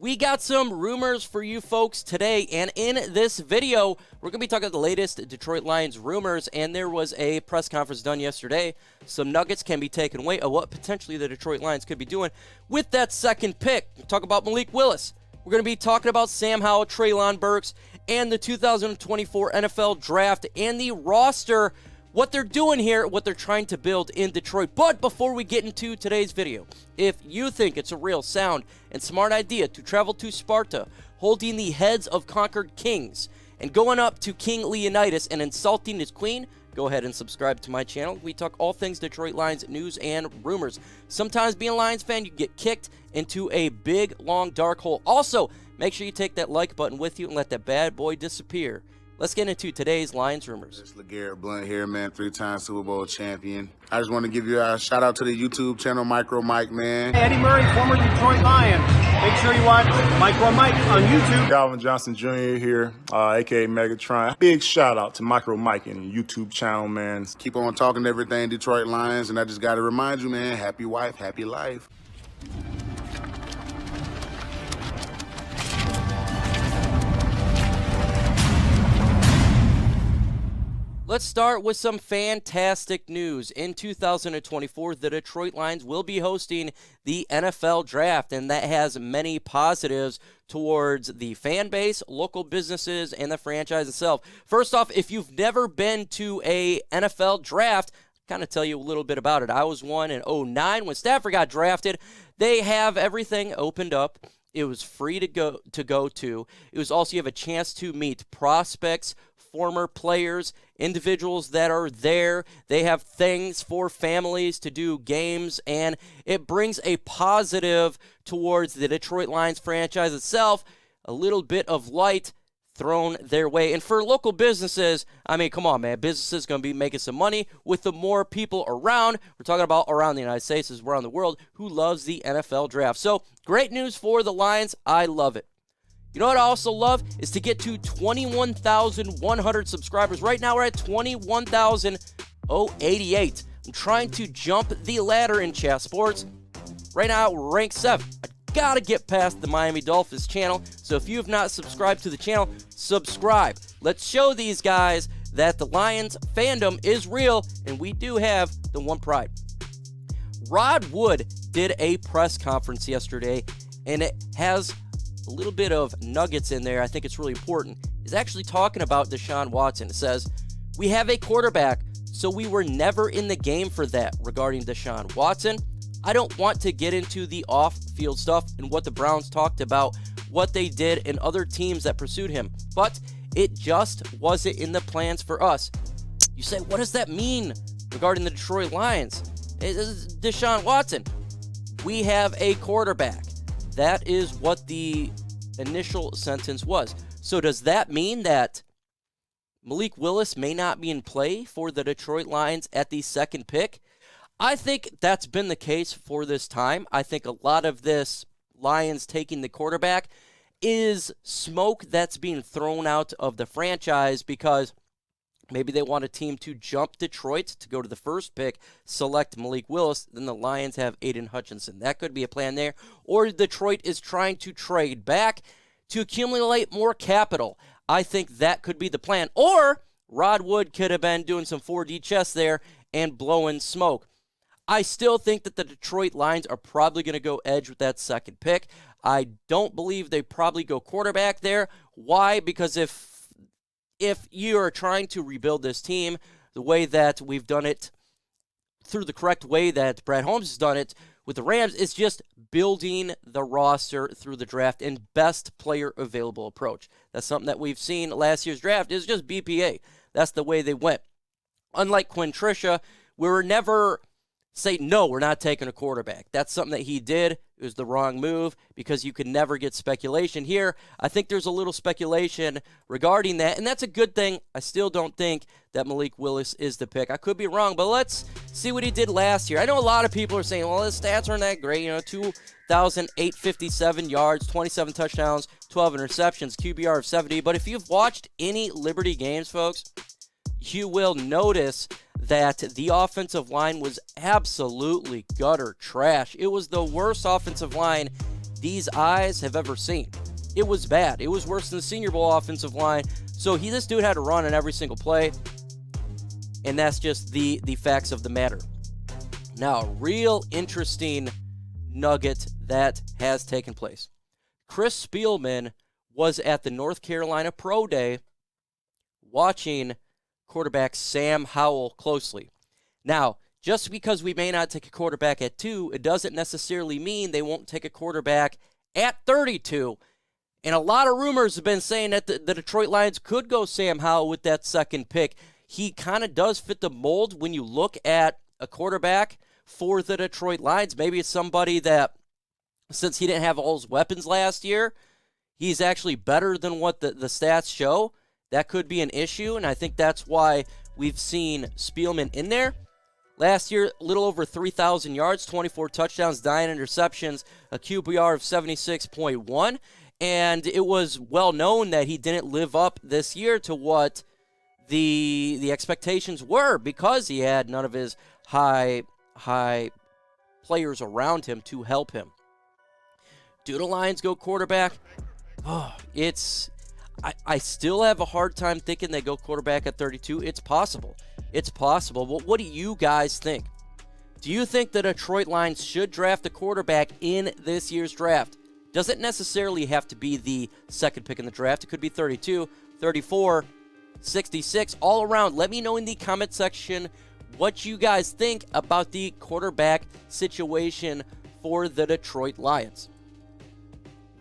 We got some rumors for you folks today, and in this video, we're going to be talking about the latest Detroit Lions rumors, and there was a press conference done yesterday. Some nuggets can be taken away of what potentially the Detroit Lions could be doing with that second pick. We'll talk about Malik Willis. We're going to be talking about Sam Howell, Treylon Burkes, and the 2024 NFL Draft, and the roster, what they're doing here, what they're trying to build in Detroit. But before we get into today's video, if you think it's a real sound and smart idea to travel to Sparta, holding the heads of conquered kings, and going up to King Leonidas and insulting his queen, go ahead and subscribe to my channel. We talk all things Detroit Lions news and rumors. Sometimes being a Lions fan, you get kicked into a big, long, dark hole. Also, make sure you take that like button with you and let that bad boy disappear. Let's get into today's Lions rumors. It's LeGarrette Blunt here, man, three-time Super Bowl champion. I just want to give you a shout-out to the YouTube channel, MicroMike, man. Eddie Murray, former Detroit Lion. Make sure you watch MicroMike on YouTube. Calvin Johnson Jr. here, a.k.a. Megatron. Big shout-out to MicroMike and YouTube channel, man. Keep on talking everything Detroit Lions, and I just got to remind you, man, happy wife, happy life. Let's start with some fantastic news. In 2024, the Detroit Lions will be hosting the NFL Draft, and that has many positives towards the fan base, local businesses, and the franchise itself. First off, if you've never been to a NFL Draft, I'll kind of tell you a little bit about it. I was one in 2009 when Stafford got drafted. They have everything opened up. It was free to go to. It was also, you have a chance to meet prospects, former players, individuals that are there. They have things for families to do, games, and it brings a positive towards the Detroit Lions franchise itself, a little bit of light thrown their way. And for local businesses, I mean, come on, man, businesses going to be making some money with the more people around. We're talking about around the United States, as around the world, who loves the NFL Draft. So great news for the Lions. I love it. You know what I also love is to get to 21,100 subscribers. Right now we're at 21,088. I'm trying to jump the ladder in chat sports. Right now we're ranked 7. I gotta get past the Miami Dolphins channel. So if you have not subscribed to the channel, subscribe. Let's show these guys that the Lions fandom is real, and we do have the one pride. Rod Wood did a press conference yesterday, and it has a little bit of nuggets in there. I think it's really important. Is actually talking about Deshaun Watson. It says, we have a quarterback, so we were never in the game for that. Regarding Deshaun Watson, I don't want to get into the off-field stuff and what the Browns talked about, what they did, and other teams that pursued him, but it just wasn't in the plans for us. You say, what does that mean regarding the Detroit Lions? It is Deshaun Watson. We have a quarterback. That is what the initial sentence was. So does that mean that Malik Willis may not be in play for the Detroit Lions at the second pick? I think that's been the case for this time. I think a lot of this Lions taking the quarterback is smoke that's being thrown out of the franchise because maybe they want a team to jump Detroit to go to the first pick, select Malik Willis, then the Lions have Aiden Hutchinson. That could be a plan there. Or Detroit is trying to trade back to accumulate more capital. I think that could be the plan. Or Rod Wood could have been doing some 4D chess there and blowing smoke. I still think that the Detroit Lions are probably going to go edge with that second pick. I don't believe they probably go quarterback there. Why? Because if you are trying to rebuild this team the way that we've done it, through the correct way that Brad Holmes has done it with the Rams, it's just building the roster through the draft and best player available approach. That's something that we've seen last year's draft is just BPA. That's the way they went. Unlike Quinn Trisha, we were never say, no, we're not taking a quarterback. That's something that he did. It was the wrong move because you could never get speculation. Here, I think there's a little speculation regarding that, and that's a good thing. I still don't think that Malik Willis is the pick. I could be wrong, but let's see what he did last year. I know a lot of people are saying, well, his stats aren't that great. 2,857 yards, 27 touchdowns, 12 interceptions, QBR of 70. But if you've watched any Liberty games, folks, you will notice that the offensive line was absolutely gutter trash. It was the worst offensive line these eyes have ever seen. It was bad. It was worse than the Senior Bowl offensive line. So this dude had to run on every single play, and that's just the facts of the matter. Now, real interesting nugget that has taken place. Chris Spielman was at the North Carolina Pro Day watching quarterback Sam Howell closely. Now, just because we may not take a quarterback at 2, it doesn't necessarily mean they won't take a quarterback at 32. And a lot of rumors have been saying that the Detroit Lions could go Sam Howell with that second pick. He kind of does fit the mold when you look at a quarterback for the Detroit Lions. Maybe it's somebody that, since he didn't have all his weapons last year, he's actually better than what the stats show. That could be an issue, and I think that's why we've seen Spielman in there. Last year, a little over 3,000 yards, 24 touchdowns, 9 interceptions, a QBR of 76.1. And it was well known that he didn't live up this year to what the expectations were because he had none of his high players around him to help him. Do the Lions go quarterback? Oh, I still have a hard time thinking they go quarterback at 32. It's possible. It's possible. But what do you guys think? Do you think the Detroit Lions should draft a quarterback in this year's draft? Doesn't necessarily have to be the second pick in the draft. It could be 32, 34, 66, all around. Let me know in the comment section what you guys think about the quarterback situation for the Detroit Lions.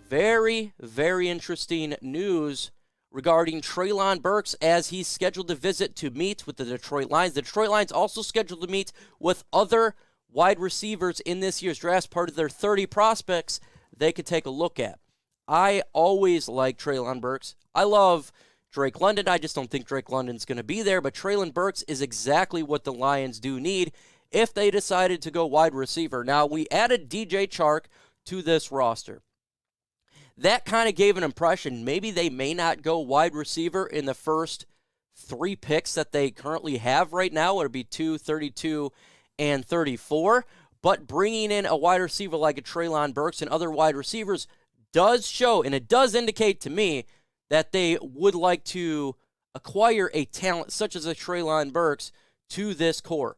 Very, very interesting news regarding Treylon Burkes as he's scheduled to visit to meet with the Detroit Lions. The Detroit Lions also scheduled to meet with other wide receivers in this year's draft, part of their 30 prospects they could take a look at. I always like Treylon Burkes. I love Drake London. I just don't think Drake London's going to be there, but Treylon Burkes is exactly what the Lions do need if they decided to go wide receiver. Now, we added DJ Chark to this roster. That kind of gave an impression maybe they may not go wide receiver in the first 3 picks that they currently have right now. It would be 2, 32, and 34. But bringing in a wide receiver like a Treylon Burkes and other wide receivers does show, and it does indicate to me that they would like to acquire a talent such as a Treylon Burkes to this core.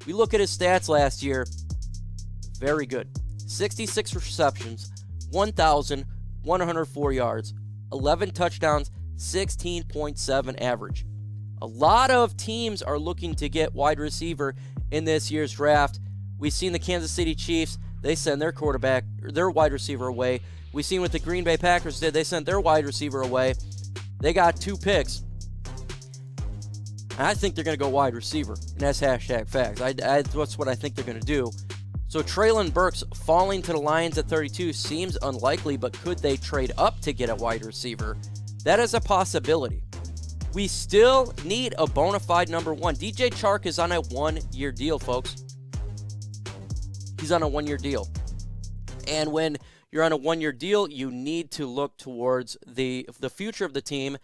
We look at his stats last year, very good. 66 receptions, 1,104 yards, 11 touchdowns, 16.7 average. A lot of teams are looking to get wide receiver in this year's draft. We've seen the Kansas City Chiefs, they send their wide receiver away. We've seen what the Green Bay Packers did. They sent their wide receiver away. They got 2 picks. I think they're going to go wide receiver, and that's hashtag facts. That's what I think they're going to do. So Treylon Burkes falling to the Lions at 32 seems unlikely, but could they trade up to get a wide receiver? That is a possibility. We still need a bona fide number 1. DJ Chark is on a 1-year deal, folks. He's on a 1-year deal. And when you're on a 1-year deal, you need to look towards the future of the team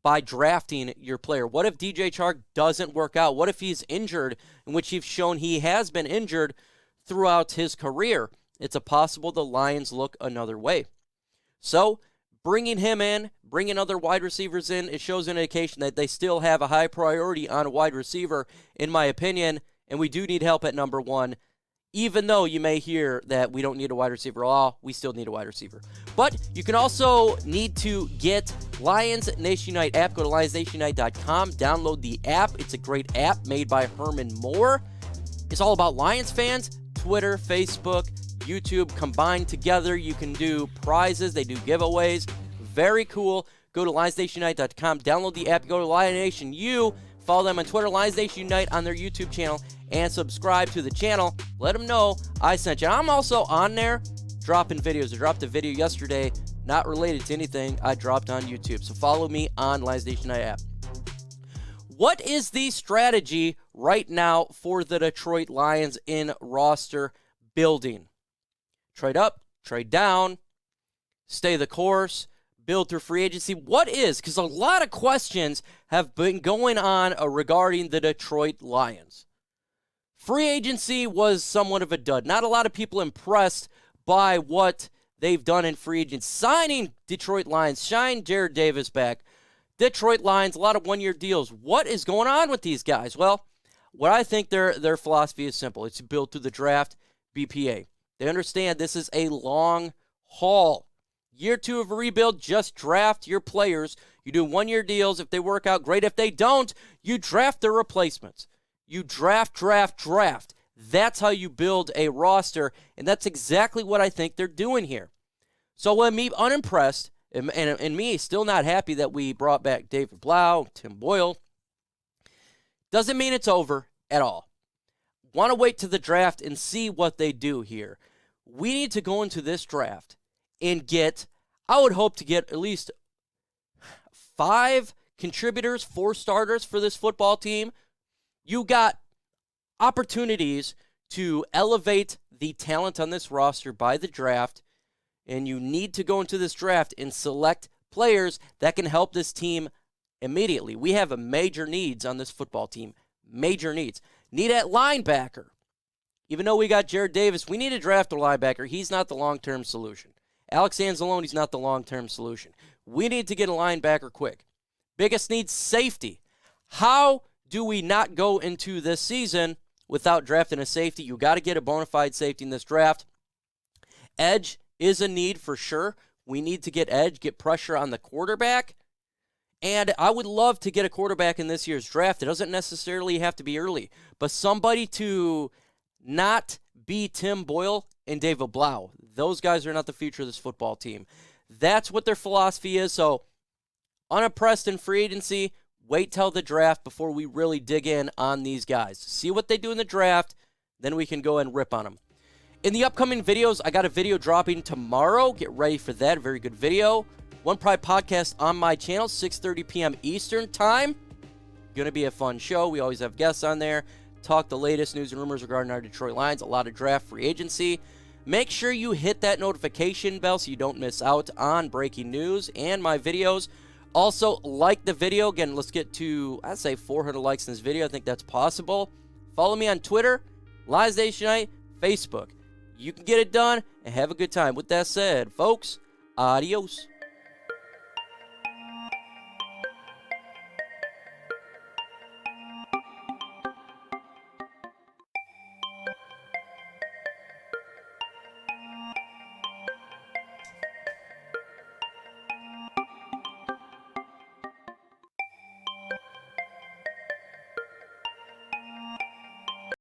by drafting your player. What if DJ Chark doesn't work out? What if he's injured, in which he's shown he has been injured throughout his career? It's a possible the Lions look another way. So bringing him in, bringing other wide receivers in, it shows an indication that they still have a high priority on a wide receiver, in my opinion, and we do need help at number 1. Even though you may hear that we don't need a wide receiver, we still need a wide receiver. But you can also need to get Lions Nation Unite app. Go to lionsnationunite.com, download the app. It's a great app made by Herman Moore. It's all about Lions fans. Twitter, Facebook, YouTube combined together. You can do prizes. They do giveaways. Very cool. Go to lionsnationunite.com, download the app. Go to Lion Nation U. Follow them on Twitter, Lions Nation Unite, on their YouTube channel, and subscribe to the channel. Let them know I sent you. I'm also on there dropping videos. I dropped a video yesterday, not related to anything I dropped on YouTube. So follow me on Lions Nation Unite app. What is the strategy right now for the Detroit Lions in roster building? Trade up, trade down, stay the course, build through free agency. What is? Because a lot of questions have been going on regarding the Detroit Lions. Free agency was somewhat of a dud. Not a lot of people impressed by what they've done in free agents, signing Detroit Lions, signing Jared Davis back. Detroit Lions, a lot of one-year deals. What is going on with these guys? Well, what I think their philosophy is simple. It's built through the draft, BPA. They understand this is a long haul. Year 2 of a rebuild, just draft your players. You do one-year deals. If they work out, great. If they don't, you draft their replacements. You draft. That's how you build a roster, and that's exactly what I think they're doing here. So when me unimpressed, and me still not happy that we brought back David Blau, Tim Boyle, doesn't mean it's over at all. Want to wait to the draft and see what they do here. We need to go into this draft and I would hope to get at least 5 contributors, 4 starters for this football team. You got opportunities to elevate the talent on this roster by the draft, and you need to go into this draft and select players that can help this team immediately. We have major needs on this football team. Major needs. Need at linebacker. Even though we got Jared Davis, we need to draft a linebacker. He's not the long-term solution. Alex Anzalone's not the long-term solution. We need to get a linebacker quick. Biggest need, safety. How do we not go into this season without drafting a safety? You got to get a bona fide safety in this draft. Edge is a need for sure. We need to get edge, get pressure on the quarterback. And I would love to get a quarterback in this year's draft. It doesn't necessarily have to be early, but somebody to not be Tim Boyle and David Blau. Those guys are not the future of this football team. That's what their philosophy is. So, unimpressed in free agency, wait till the draft before we really dig in on these guys. See what they do in the draft, then we can go and rip on them. In the upcoming videos, I got a video dropping tomorrow. Get ready for that. A very good video. One Pride Podcast on my channel, 6:30 p.m. Eastern Time. Going to be a fun show. We always have guests on there. Talk the latest news and rumors regarding our Detroit Lions. A lot of draft free agency. Make sure you hit that notification bell so you don't miss out on breaking news and my videos. Also, like the video. Again, let's get to, I'd say, 400 likes in this video. I think that's possible. Follow me on Twitter, Lions Nation Night, Facebook. You can get it done and have a good time. With that said, folks, adios.